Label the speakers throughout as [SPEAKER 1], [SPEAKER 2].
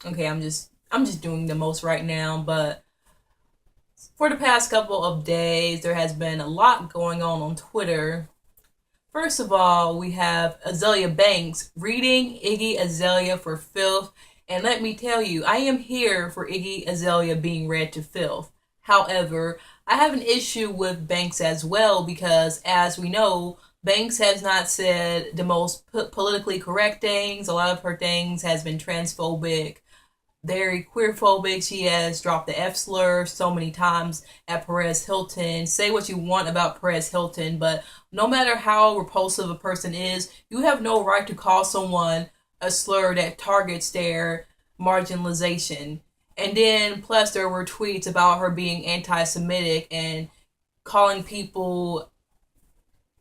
[SPEAKER 1] Okay, I'm just doing the most right now, but for the past couple of days there has been a lot going on Twitter. First of all, we have Azalea Banks reading Iggy Azalea for filth. And let me tell you, I am here for Iggy Azalea being read to filth. However, I have an issue with Banks as well because, as we know, Banks has not said the most politically correct things. A lot of her things has been transphobic, very queer phobic. She has dropped the F slur so many times at Perez Hilton. Say what you want about Perez Hilton, but no matter how repulsive a person is, you have no right to call someone a slur that targets their marginalization. And then, plus, there were tweets about her being anti Semitic and calling people.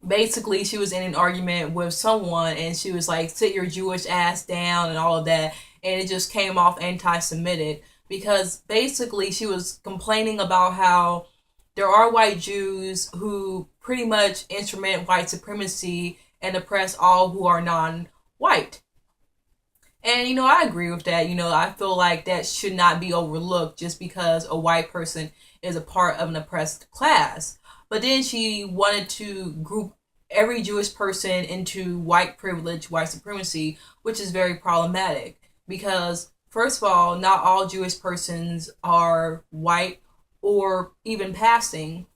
[SPEAKER 1] Basically, she was in an argument with someone and she was like, sit your Jewish ass down and all of that. And it just came off anti Semitic because basically she was complaining about how there are white Jews who pretty much instrument white supremacy and oppress all who are non white. And I agree with that. I feel like that should not be overlooked just because a white person is a part of an oppressed class. But then she wanted to group every Jewish person into white privilege, white supremacy, which is very problematic because, first of all, not all Jewish persons are white or even passing.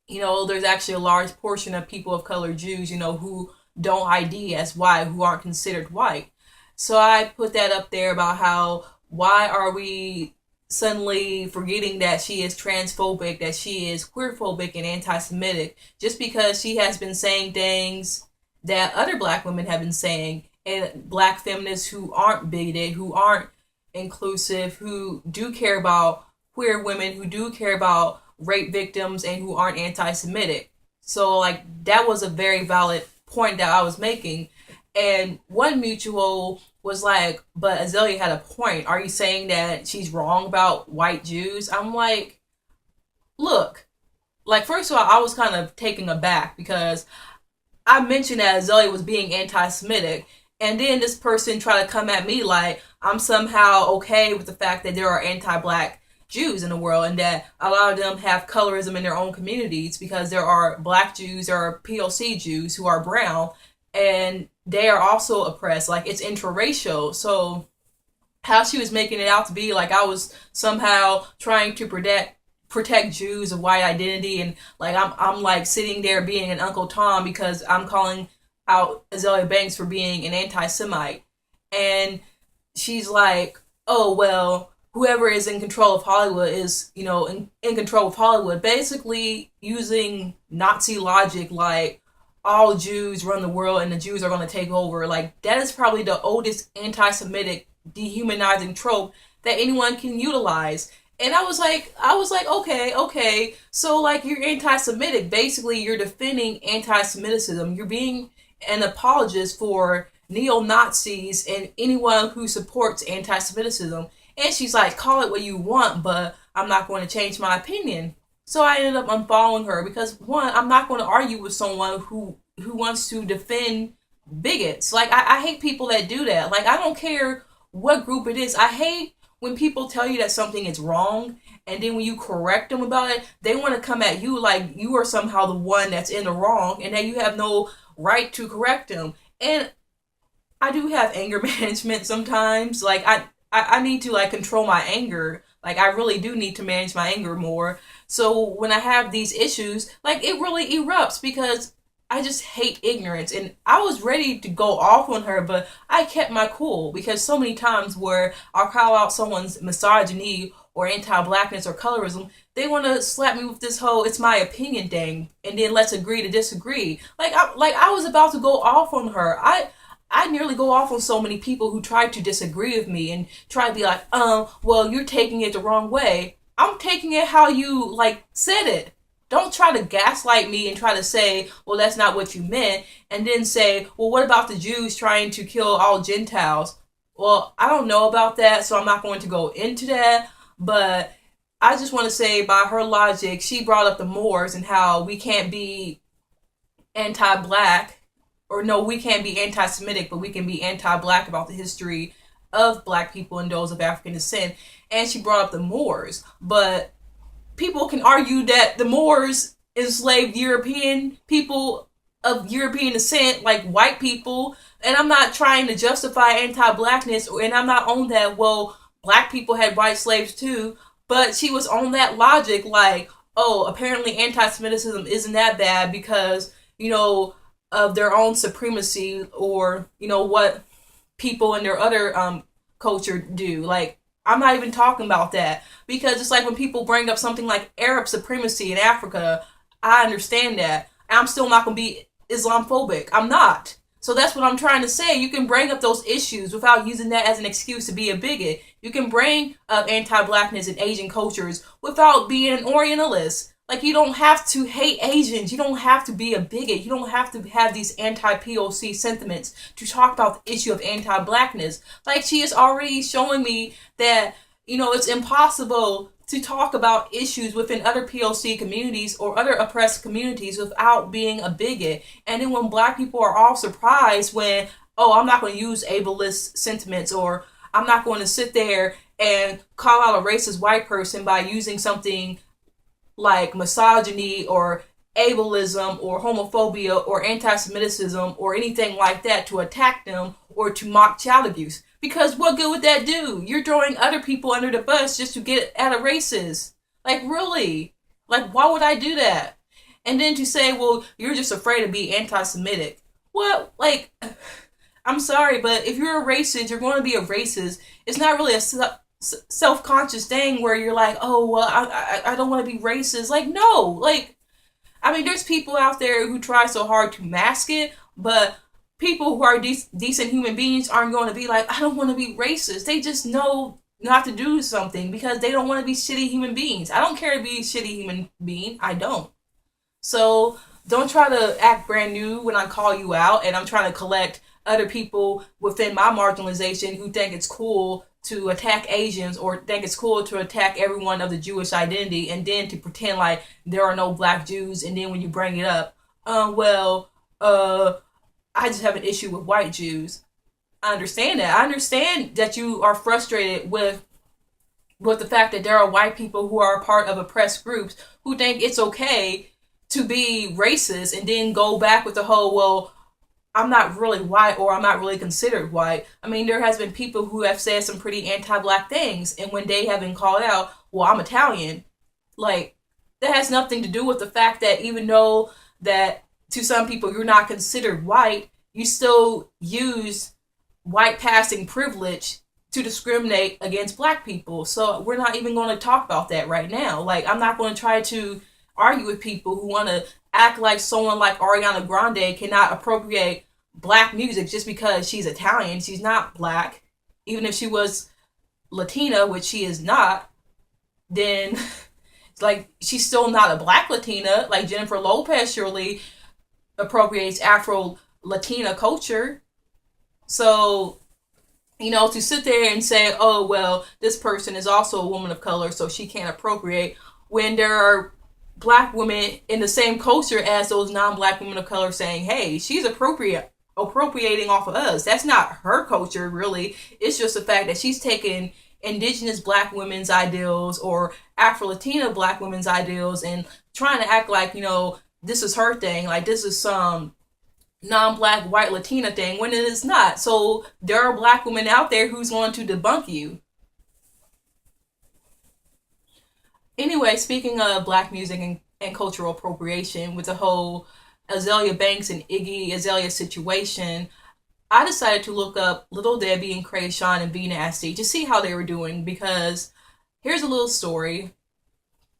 [SPEAKER 1] There's actually a large portion of people of color Jews, who don't ID as white, who aren't considered white. So I put that up there about how why are we suddenly forgetting that she is transphobic, that she is queerphobic and anti-Semitic, just because she has been saying things that other black women have been saying, and black feminists who aren't bigoted, who aren't inclusive, who do care about queer women, who do care about rape victims, and who aren't anti-Semitic. So like that was a very valid point that I was making. And one mutual was like, but Azalea had a point. Are you saying that she's wrong about white Jews? I'm like, look, like, first of all, I was kind of taken aback because I mentioned that Azalea was being anti Semitic. And then this person tried to come at me like I'm somehow okay with the fact that there are anti black Jews in the world and that a lot of them have colorism in their own communities because there are black Jews, there are POC Jews who are brown, and they are also oppressed. Like it's interracial. So how she was making it out to be like I was somehow trying to protect Jews of white identity, and like I'm like sitting there being an Uncle Tom because I'm calling out Azalea Banks for being an anti-Semite, and she's like, oh well, whoever is in control of Hollywood is in control of Hollywood, basically using Nazi logic like all Jews run the world and the Jews are going to take over. Like that is probably the oldest anti-Semitic dehumanizing trope that anyone can utilize. And I was like, okay, okay. So like you're anti-Semitic. Basically, you're defending anti-Semiticism. You're being an apologist for neo Nazis and anyone who supports anti-Semiticism. And she's like, call it what you want, but I'm not going to change my opinion. So I ended up unfollowing her because one, I'm not going to argue with someone who wants to defend bigots. Like I hate people that do that. Like I don't care what group it is. I hate when people tell you that something is wrong and then when you correct them about it, they want to come at you like you are somehow the one that's in the wrong and that you have no right to correct them. And I do have anger management sometimes. Like I need to like control my anger. Like I really do need to manage my anger more. So when I have these issues, like it really erupts because I just hate ignorance. And I was ready to go off on her, but I kept my cool because so many times where I'll call out someone's misogyny or anti-blackness or colorism, they want to slap me with this whole "it's my opinion" thing, and then let's agree to disagree. Like I was about to go off on her. I nearly go off on so many people who try to disagree with me and try to be like, well, you're taking it the wrong way. I'm taking it how you like said it. Don't try to gaslight me and try to say, well, that's not what you meant, and then say, well, what about the Jews trying to kill all Gentiles? Well, I don't know about that, so I'm not going to go into that, but I just want to say, by her logic, she brought up the Moors and how we can't be anti black or no, we can't be anti-Semitic, but we can be anti-Black about the history of Black people and those of African descent. And she brought up the Moors, but people can argue that the Moors enslaved European people of European descent, like white people. And I'm not trying to justify anti-blackness, and I'm not on that, well, black people had white slaves too. But she was on that logic, like, oh, apparently anti-Semitism isn't that bad because, of their own supremacy, or, what people in their other culture do. Like, I'm not even talking about that, because it's like when people bring up something like Arab supremacy in Africa, I understand that. I'm still not going to be Islamophobic. I'm not. So that's what I'm trying to say. You can bring up those issues without using that as an excuse to be a bigot. You can bring up anti-blackness in Asian cultures without being an Orientalist. Like, you don't have to hate Asians. You don't have to be a bigot. You don't have to have these anti-POC sentiments to talk about the issue of anti-blackness. Like, she is already showing me that, it's impossible to talk about issues within other POC communities or other oppressed communities without being a bigot. And then when black people are all surprised when, oh, I'm not going to use ableist sentiments, or I'm not going to sit there and call out a racist white person by using something like misogyny or ableism or homophobia or anti-Semitism or anything like that to attack them or to mock child abuse. Because what good would that do? You're throwing other people under the bus just to get at a racist. Like, really? Like, why would I do that? And then to say, well, you're just afraid to be anti-Semitic. What? Like, I'm sorry, but if you're a racist, you're going to be a racist. It's not really a self-conscious thing where you're like, oh, well, I don't want to be racist. Like, no. Like, I mean, there's people out there who try so hard to mask it, but people who are decent human beings aren't going to be like, I don't want to be racist. They just know not to do something because they don't want to be shitty human beings. I don't care to be a shitty human being. I don't. So don't try to act brand new when I call you out and I'm trying to collect other people within my marginalization who think it's cool to attack Asians or think it's cool to attack everyone of the Jewish identity, and then to pretend like there are no black Jews, and then when you bring it up, I just have an issue with white Jews. I understand that. I understand that you are frustrated with the fact that there are white people who are a part of oppressed groups who think it's okay to be racist and then go back with the whole, well, I'm not really white or I'm not really considered white. I mean, there has been people who have said some pretty anti-black things, and when they have been called out, well, I'm Italian. Like, that has nothing to do with the fact that even though that to some people you're not considered white, you still use white passing privilege to discriminate against black people. So we're not even going to talk about that right now. Like, I'm not going to try to argue with people who want to act like someone like Ariana Grande cannot appropriate black music just because she's Italian. She's not black. Even if she was Latina, which she is not, then it's like she's still not a black Latina. Like Jennifer Lopez surely appropriates Afro Latina culture. So, to sit there and say, oh, well, this person is also a woman of color, so she can't appropriate, when there are black women in the same culture as those non-black women of color saying, hey, she's appropriating off of us. That's not her culture, really. It's just the fact that she's taken indigenous black women's ideals or Afro-Latina black women's ideals and trying to act like, this is her thing. Like, this is some non-black white Latina thing, when it is not. So there are black women out there who's going to debunk you. Anyway, speaking of black music and cultural appropriation, with the whole Azalea Banks and Iggy Azalea situation, I decided to look up Little Debbie and Krayshawn and B Nasty to see how they were doing, because here's a little story.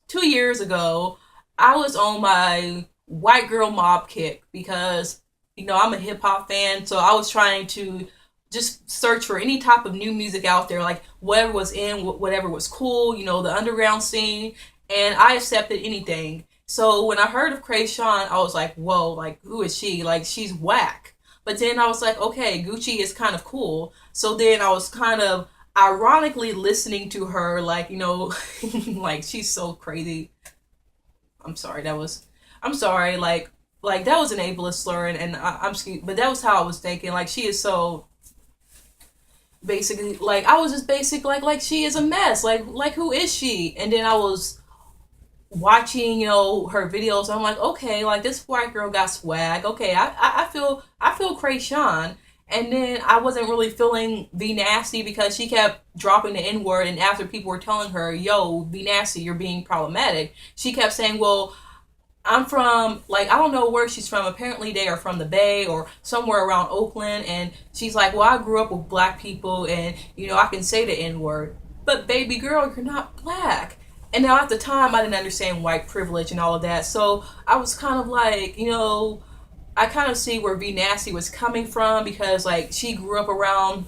[SPEAKER 1] 2 years ago, I was on my white girl mob kick because, I'm a hip hop fan, so I was trying to just search for any type of new music out there, like whatever was in, whatever was cool, the underground scene, and I accepted anything. So when I heard of Krayshawn, I was like, whoa, like, who is she? Like, she's whack. But then I was like, okay, Gucci is kind of cool. So then I was kind of ironically listening to her, like, like, she's so crazy. I'm sorry, like like that was an ableist slur, and I'm excuse, but that was how I was thinking. Like she is so basically like I was just basic like she is a mess. Like who is she? And then I was watching her videos. I'm like, okay, like this white girl got swag. Okay, I feel Krayshawn. And then I wasn't really feeling V Nasty because she kept dropping the N word, and after people were telling her, "Yo, V Nasty, you're being problematic," she kept saying, "Well, I'm from, like, I don't know where she's from. Apparently, they are from the Bay or somewhere around Oakland." And she's like, "Well, I grew up with black people, and I can say the N word." But baby girl, you're not black. And now at the time, I didn't understand white privilege and all of that. So I was kind of like, I kind of see where V Nasty was coming from because like she grew up around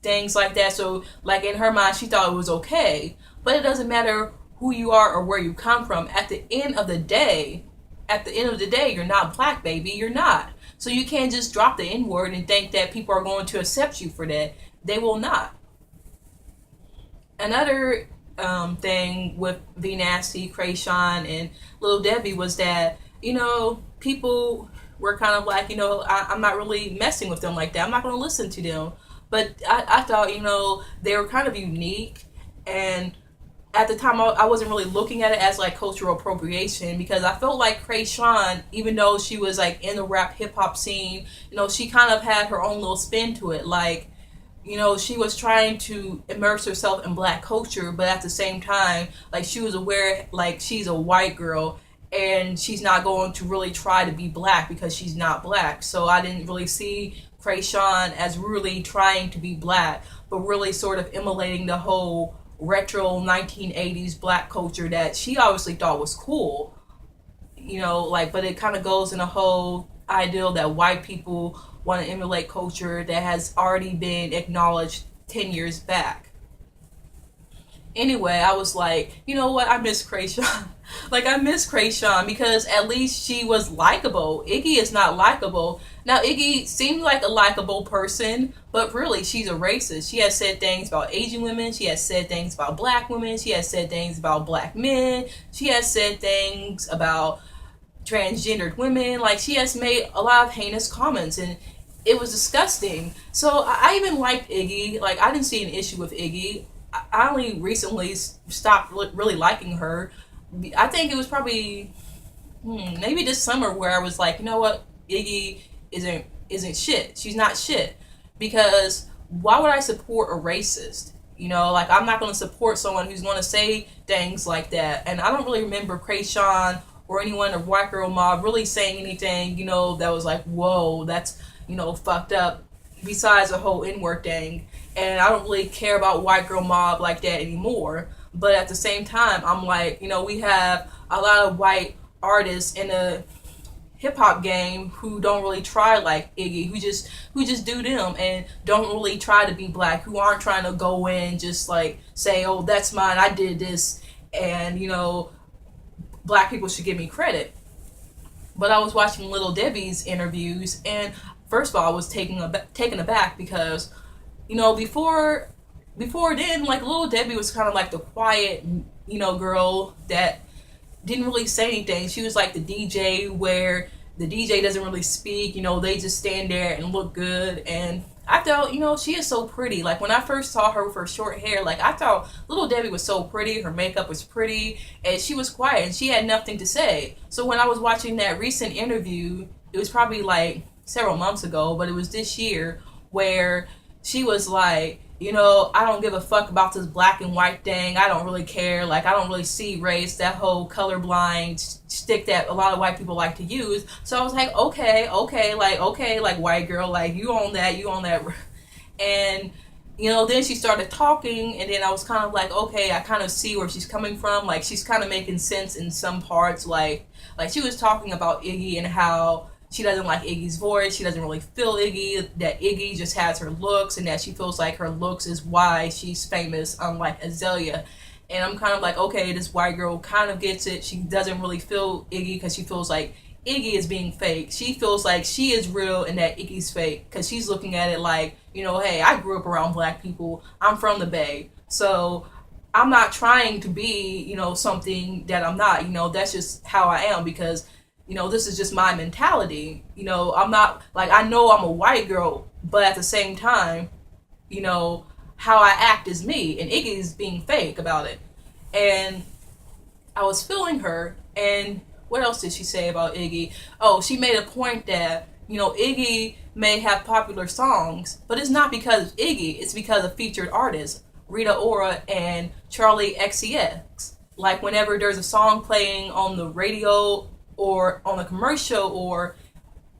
[SPEAKER 1] things like that. So like in her mind, she thought it was okay. But it doesn't matter who you are or where you come from. At the end of the day, you're not black, baby. You're not. So you can't just drop the N word and think that people are going to accept you for that. They will not. Another thing with V Nasty, Krayshawn, and Little Debbie was that people were kind of like I'm not really messing with them like that. I'm not going to listen to them. But I thought they were kind of unique, and at the time I wasn't really looking at it as like cultural appropriation because I felt like Krayshawn, even though she was like in the rap hip hop scene, she kind of had her own little spin to it. Like she was trying to immerse herself in black culture, but at the same time, like she was aware, like she's a white girl and she's not going to really try to be black because she's not black. So I didn't really see Krayshawn as really trying to be black, but really sort of emulating the whole retro 1980s black culture that she obviously thought was cool. But it kind of goes in a whole ideal that white people want to emulate culture that has already been acknowledged 10 years back. Anyway, I was like, you know what? I miss Krayshawn. Like, I miss Krayshawn because at least she was likable. Iggy is not likable. Now, Iggy seemed like a likable person, but really, she's a racist. She has said things about Asian women. She has said things about black women. She has said things about black men. She has said things about transgendered women. Like, she has made a lot of heinous comments, and it was disgusting. So I even liked Iggy. Like, I didn't see an issue with Iggy. I only recently stopped really liking her. I think it was probably maybe this summer where I was like, you know what, Iggy isn't shit. She's not shit. Because why would I support a racist? Like I'm not going to support someone who's going to say things like that. And I don't really remember Krayshawn or anyone of White Girl Mob really saying anything, that was like, whoa, that's, fucked up. Besides the whole N-word thing. And I don't really care about White Girl Mob like that anymore. But at the same time, I'm like, we have a lot of white artists in the hip hop game who don't really try like Iggy, who just do them and don't really try to be black, who aren't trying to go in just like say, oh, that's mine, I did this, and black people should give me credit. But I was watching Little Debbie's interviews, and first of all, I was taken aback because, before then, like Little Debbie was kind of like the quiet, girl that didn't really say anything. She was like the DJ where the DJ doesn't really speak. They just stand there and look good. And I thought, she is so pretty. Like when I first saw her with her short hair, like I thought Little Debbie was so pretty. Her makeup was pretty, and she was quiet and she had nothing to say. So when I was watching that recent interview, it was probably like several months ago, but it was this year where she was like, I don't give a fuck about this black and white thing. I don't really care. Like, I don't really see race, that whole colorblind stick that a lot of white people like to use. So I was like, okay, like white girl, like you own that. And, then she started talking, and then I was kind of like, okay, I kind of see where she's coming from. Like, she's kind of making sense in some parts. Like she was talking about Iggy and how she doesn't like Iggy's voice. She doesn't really feel Iggy. That Iggy just has her looks, and that she feels like her looks is why she's famous, unlike Azalea. And I'm kind of like, okay, this white girl kind of gets it. She doesn't really feel Iggy because she feels like Iggy is being fake. She feels like she is real and that Iggy's fake because she's looking at it like, hey, I grew up around black people. I'm from the Bay. So I'm not trying to be, something that I'm not. That's just how I am because this is just my mentality. I'm not like, I know I'm a white girl, but at the same time, you know, how I act is me, and Iggy's being fake about it. And I was feeling her, and what else did she say about Iggy? Oh, she made a point that, Iggy may have popular songs, but it's not because of Iggy, it's because of featured artists, Rita Ora and Charlie XCX. Like, whenever there's a song playing on the radio or on a commercial or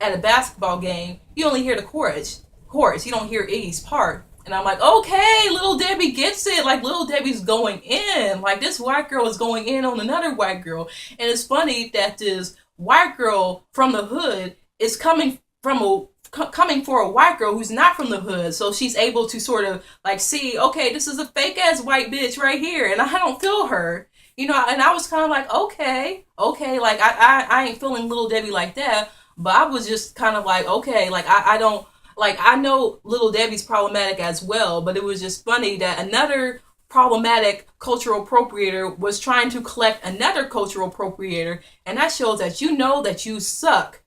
[SPEAKER 1] at a basketball game, you only hear the chorus. You don't hear Iggy's part. And I'm like, okay, little Debbie gets it. Like, little Debbie's going in. Like, this white girl is going in on another white girl. And it's funny that this white girl from the hood is coming for a white girl who's not from the hood. So she's able to sort of like see, okay, this is a fake ass white bitch right here, and I don't feel her. And I was kind of like, okay, like I ain't feeling little Debbie like that, but I was just kind of like, okay, like I don't, like, I know little Debbie's problematic as well, but it was just funny that another problematic cultural appropriator was trying to collect another cultural appropriator, and that shows that that you suck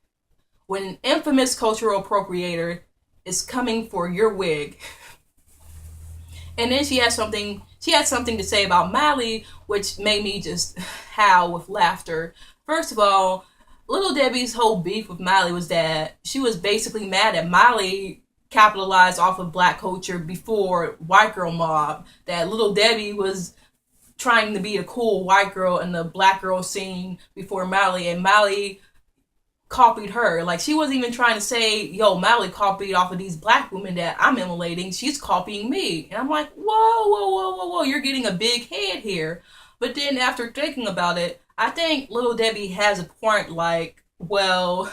[SPEAKER 1] when an infamous cultural appropriator is coming for your wig. And then she had something to say about Miley, which made me just howl with laughter. First of all, Little Debbie's whole beef with Miley was that she was basically mad that Miley capitalized off of black culture before White Girl Mob. That Little Debbie was trying to be a cool white girl in the black girl scene before Miley, and Miley copied her. Like, she wasn't even trying to say, yo, Miley copied off of these black women that I'm emulating. She's copying me. And I'm like, whoa, you're getting a big head here. But then after thinking about it, I think Little Debbie has a point. Like, well,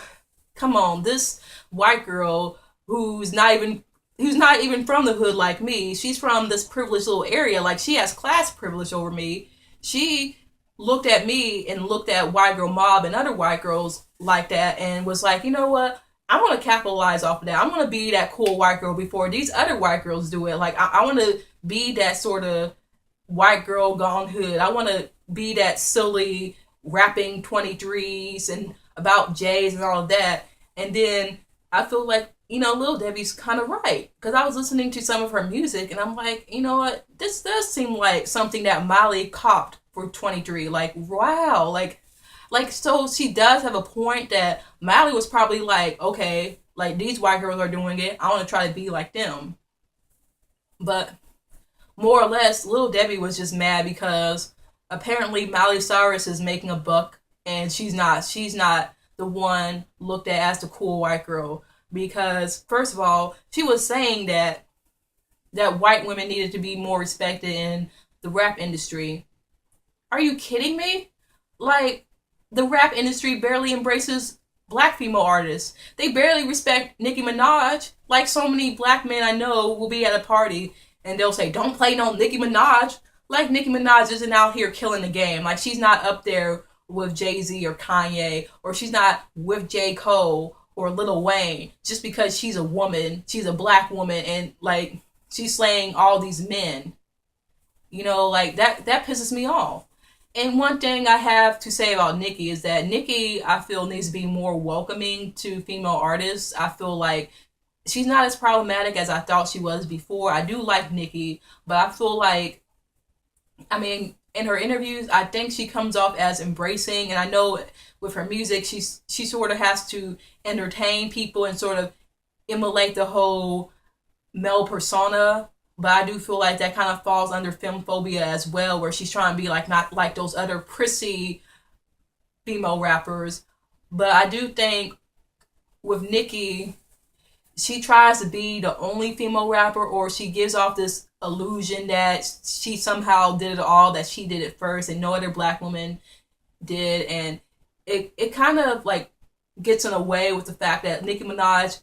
[SPEAKER 1] come on, this white girl who's not even from the hood like me, she's from this privileged little area. Like, she has class privilege over me. She looked at me and looked at White Girl Mob and other white girls like that and was like, you know what? I want to capitalize off of that. I want to be that cool white girl before these other white girls do it. Like, I want to be that sort of white girl gone hood. I want to be that silly rapping 23s and about J's and all of that. And then I feel like, Lil Debbie's kind of right. Because I was listening to some of her music and I'm like, you know what? This does seem like something that Miley copped for 23. Like, wow. Like, so she does have a point that Miley was probably like, okay, like, these white girls are doing it. I want to try to be like them. But more or less, Little Debbie was just mad because apparently Miley Cyrus is making a buck and she's not the one looked at as the cool white girl. Because, first of all, she was saying that white women needed to be more respected in the rap industry. Are you kidding me? Like, the rap industry barely embraces black female artists. They barely respect Nicki Minaj. Like, so many black men I know will be at a party and they'll say, don't play no Nicki Minaj. Like, Nicki Minaj isn't out here killing the game. Like, she's not up there with Jay-Z or Kanye, or she's not with J. Cole or Lil Wayne just because she's a woman, she's a black woman, and, like, she's slaying all these men. Like, that pisses me off. And one thing I have to say about Nicki is that Nicki, I feel, needs to be more welcoming to female artists. I feel like she's not as problematic as I thought she was before. I do like Nicki, but I feel like, I mean, in her interviews, I think she comes off as embracing, and I know with her music, she sort of has to entertain people and sort of emulate the whole male persona. But I do feel like that kind of falls under femphobia as well, where she's trying to be like, not like those other prissy female rappers. But I do think with Nicki, she tries to be the only female rapper, or she gives off this illusion that she somehow did it all, that she did it first and no other black woman did. And it kind of like gets in a way with the fact that Nicki Minaj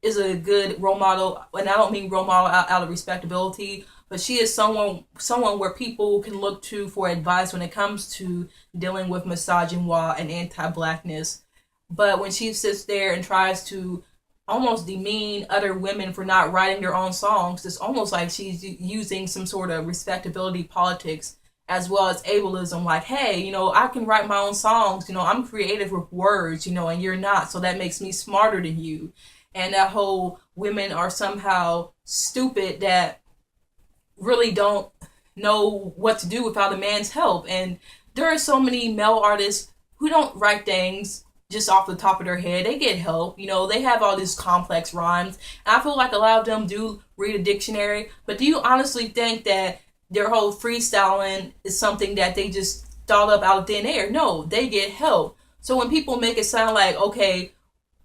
[SPEAKER 1] is a good role model, and I don't mean role model out of respectability, but she is someone where people can look to for advice when it comes to dealing with misogynoir and anti-blackness. But when she sits there and tries to almost demean other women for not writing their own songs, it's almost like she's using some sort of respectability politics as well as ableism. Like, hey, I can write my own songs. I'm creative with words, and you're not. So that makes me smarter than you. And that whole women are somehow stupid that really don't know what to do without a man's help. And there are so many male artists who don't write things just off the top of their head. They get help. They have all these complex rhymes. And I feel like a lot of them do read a dictionary. But do you honestly think that their whole freestyling is something that they just thought up out of thin air? No, they get help. So when people make it sound like, okay,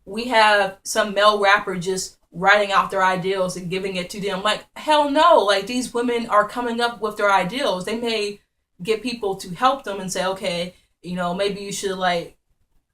[SPEAKER 1] we have some male rapper just writing out their ideals and giving it to them, like, hell no. Like, these women are coming up with their ideals. They may get people to help them and say, okay, maybe you should like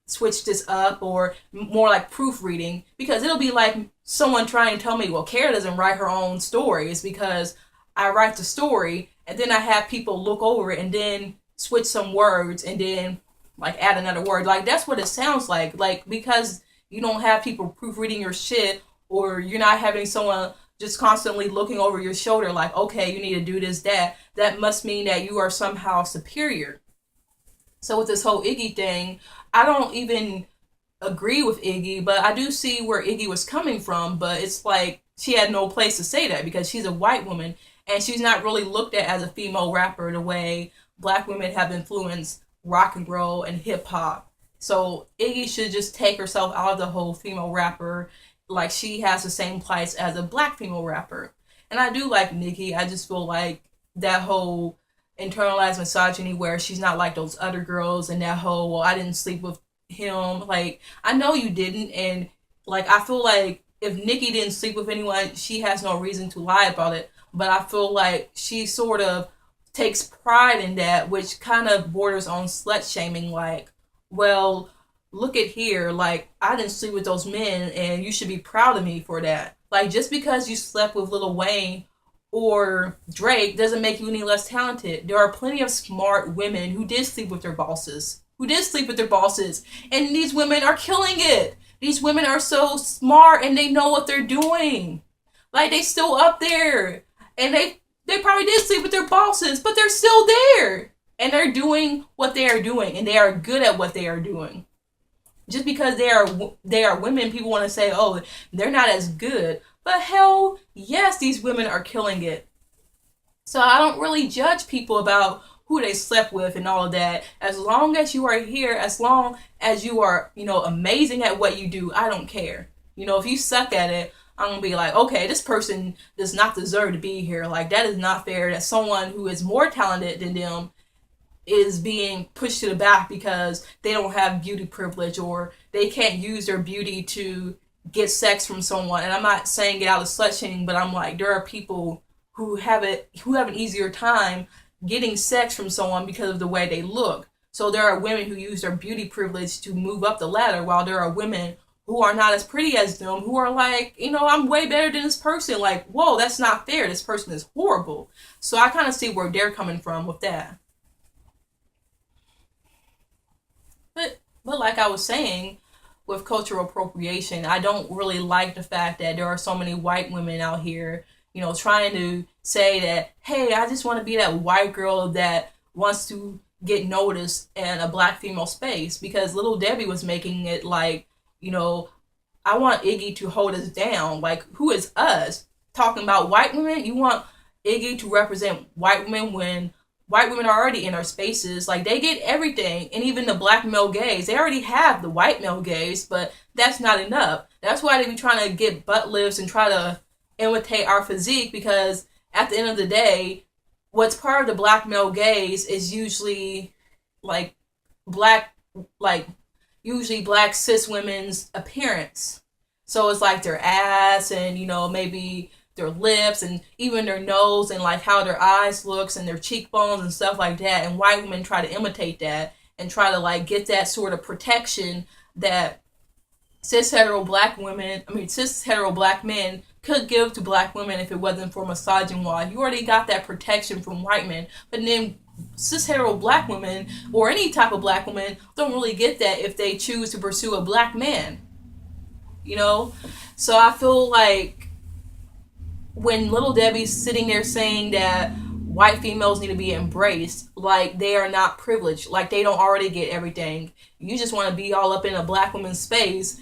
[SPEAKER 1] switch this up, or more like proofreading, because it'll be like someone trying to tell me, well, Kara doesn't write her own stories, because I write the story and then I have people look over it and then switch some words and then like add another word. Like, that's what it sounds like, because you don't have people proofreading your shit, or you're not having someone just constantly looking over your shoulder like, okay, you need to do this, that must mean that you are somehow superior. So with this whole Iggy thing, I don't even agree with Iggy, but I do see where Iggy was coming from. But it's like she had no place to say that, because she's a white woman and she's not really looked at as a female rapper the way black women have influenced rock and roll and hip hop. So Iggy should just take herself out of the whole female rapper. Like, she has the same place as a black female rapper. And I do like Nicki. I just feel like that whole internalized misogyny where she's not like those other girls, and that whole, well, I didn't sleep with him. Like, I know you didn't. And like, I feel like if Nicki didn't sleep with anyone, she has no reason to lie about it. But I feel like she sort of takes pride in that, which kind of borders on slut shaming. Like, well, look at here, like, I didn't sleep with those men and you should be proud of me for that. Like, just because you slept with Lil Wayne or Drake doesn't make you any less talented. There are plenty of smart women who did sleep with their bosses. And these women are killing it. These women are so smart and they know what they're doing. Like, they still up there. And they probably did sleep with their bosses, but they're still there. And they're doing what they are doing. And they are good at what they are doing. Just because they are women, people want to say, oh, they're not as good. But hell, yes, these women are killing it. So I don't really judge people about who they slept with and all of that. As long as you are here, as long as you are, amazing at what you do, I don't care. If you suck at it, I'm going to be like, okay, this person does not deserve to be here. Like, that is not fair that someone who is more talented than them is being pushed to the back because they don't have beauty privilege, or they can't use their beauty to get sex from someone. And I'm not saying get out of slut shaming, but I'm like, there are people who have an easier time getting sex from someone because of the way they look. So there are women who use their beauty privilege to move up the ladder, while there are women who are not as pretty as them, who are like, I'm way better than this person. Like, whoa, that's not fair. This person is horrible. So I kind of see where they're coming from with that. But like I was saying, with cultural appropriation, I don't really like the fact that there are so many white women out here, trying to say that, hey, I just want to be that white girl that wants to get noticed in a black female space. Because Little Debbie was making it like, I want Iggy to hold us down. Like, who is us? Talking about white women? You want Iggy to represent white women when white women are already in our spaces. Like, they get everything. And even the black male gays, they already have the white male gays, but that's not enough. That's why they be trying to get butt lifts and try to imitate our physique, because at the end of the day, what's part of the black male gaze is usually like usually black cis women's appearance. So it's like their ass and, maybe their lips and even their nose and like how their eyes looks and their cheekbones and stuff like that. And white women try to imitate that and try to like get that sort of protection that cis hetero black men could give to black women if it wasn't for misogyny. You already got that protection from white men, but then cis hetero black women or any type of black woman don't really get that if they choose to pursue a black man. So I feel like when Little Debbie's sitting there saying that white females need to be embraced like they are not privileged, like they don't already get everything. You just want to be all up in a black woman's space,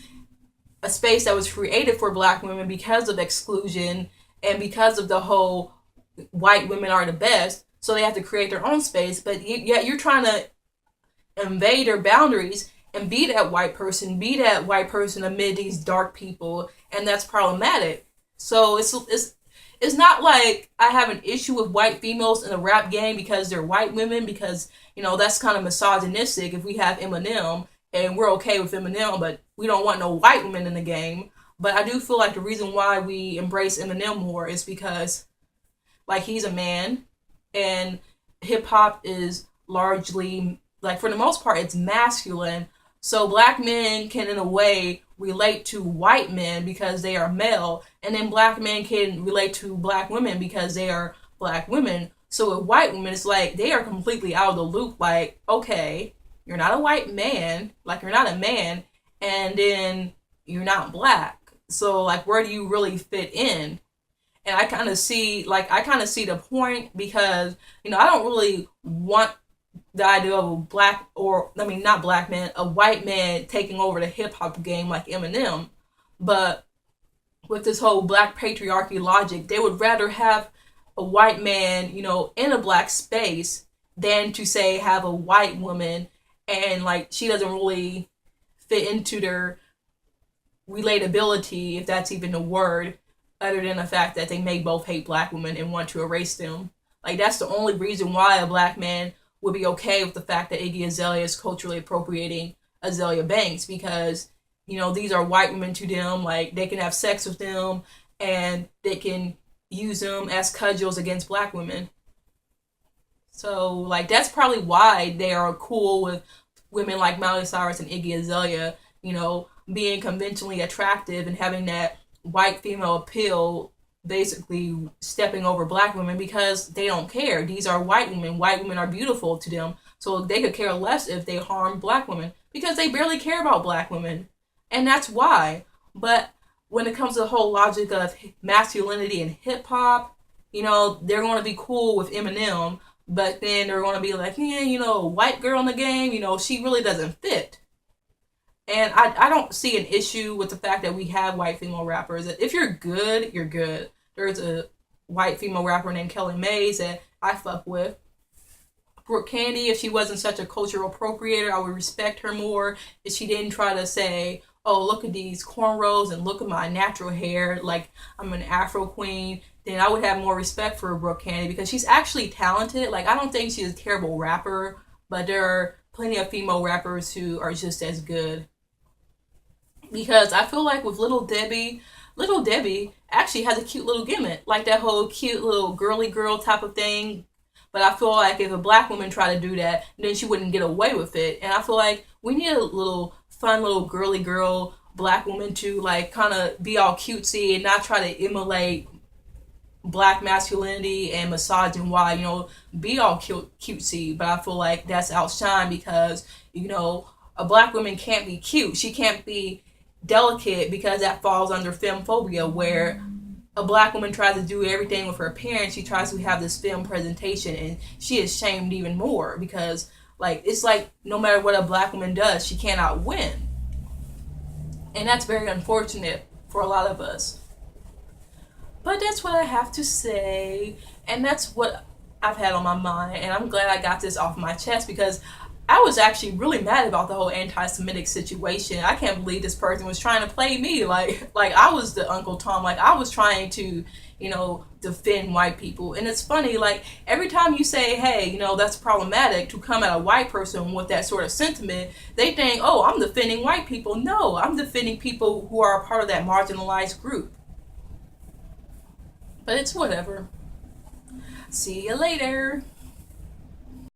[SPEAKER 1] a space that was created for black women because of exclusion and because of the whole white women are the best, so they have to create their own space. But yet you're trying to invade their boundaries and be that white person amid these dark people, and that's problematic. So it's not like I have an issue with white females in the rap game because they're white women, because that's kind of misogynistic if we have Eminem and we're okay with Eminem, but we don't want no white women in the game. But I do feel like the reason why we embrace Eminem more is because, like, he's a man, and hip hop is largely, like, for the most part, it's masculine. So black men can, in a way, relate to white men because they are male, and then black men can relate to black women because they are black women. So with white women, it's like they are completely out of the loop. Like, okay, you're not a white man, like you're not a man, and then you're not black. So like, where do you really fit in? And I kind of see the point, because I don't really want the idea of a black, or I mean not black man, a white man taking over the hip hop game like Eminem. But with this whole black patriarchy logic, they would rather have a white man, in a black space than to say have a white woman, and like she doesn't really fit into their relatability, if that's even a word, other than the fact that they may both hate black women and want to erase them. Like, that's the only reason why a black man would be okay with the fact that Iggy Azalea is culturally appropriating Azalea Banks, because these are white women to them. Like, they can have sex with them and they can use them as cudgels against black women. So like, that's probably why they are cool with women like Miley Cyrus and Iggy Azalea, being conventionally attractive and having that white female appeal, basically stepping over black women, because they don't care. These are white women. White women are beautiful to them. So they could care less if they harm black women, because they barely care about black women. And that's why. But when it comes to the whole logic of masculinity and hip hop, they're going to be cool with Eminem, but then they're going to be like, yeah, white girl in the game, she really doesn't fit. And I don't see an issue with the fact that we have white female rappers. If you're good, you're good. There's a white female rapper named Kelly Mays that I fuck with. Brooke Candy, if she wasn't such a cultural appropriator, I would respect her more if she didn't try to say, oh, look at these cornrows and look at my natural hair, like I'm an Afro queen. Then I would have more respect for Brooke Candy, because she's actually talented. Like, I don't think she's a terrible rapper, but there are plenty of female rappers who are just as good. Because I feel like with Little Debbie actually has a cute little gimmick, like that whole cute little girly girl type of thing. But I feel like if a black woman tried to do that, then she wouldn't get away with it. And I feel like we need a little fun little girly girl black woman to like kind of be all cutesy and not try to emulate black masculinity and massage and why, be all cutesy. But I feel like that's outshined because, a black woman can't be cute. She can't be delicate, because that falls under femphobia, where a black woman tries to do everything with her appearance. She tries to have this film presentation, and she is shamed even more, because like, it's like no matter what a black woman does, she cannot win. And that's very unfortunate for a lot of us. But that's what I have to say, and that's what I've had on my mind, and I'm glad I got this off my chest, because I was actually really mad about the whole anti-Semitic situation. I can't believe this person was trying to play me like I was the Uncle Tom. Like, I was trying to, defend white people. And it's funny, like, every time you say, hey, that's problematic, to come at a white person with that sort of sentiment, they think, oh, I'm defending white people. No, I'm defending people who are a part of that marginalized group. But it's whatever. See you later.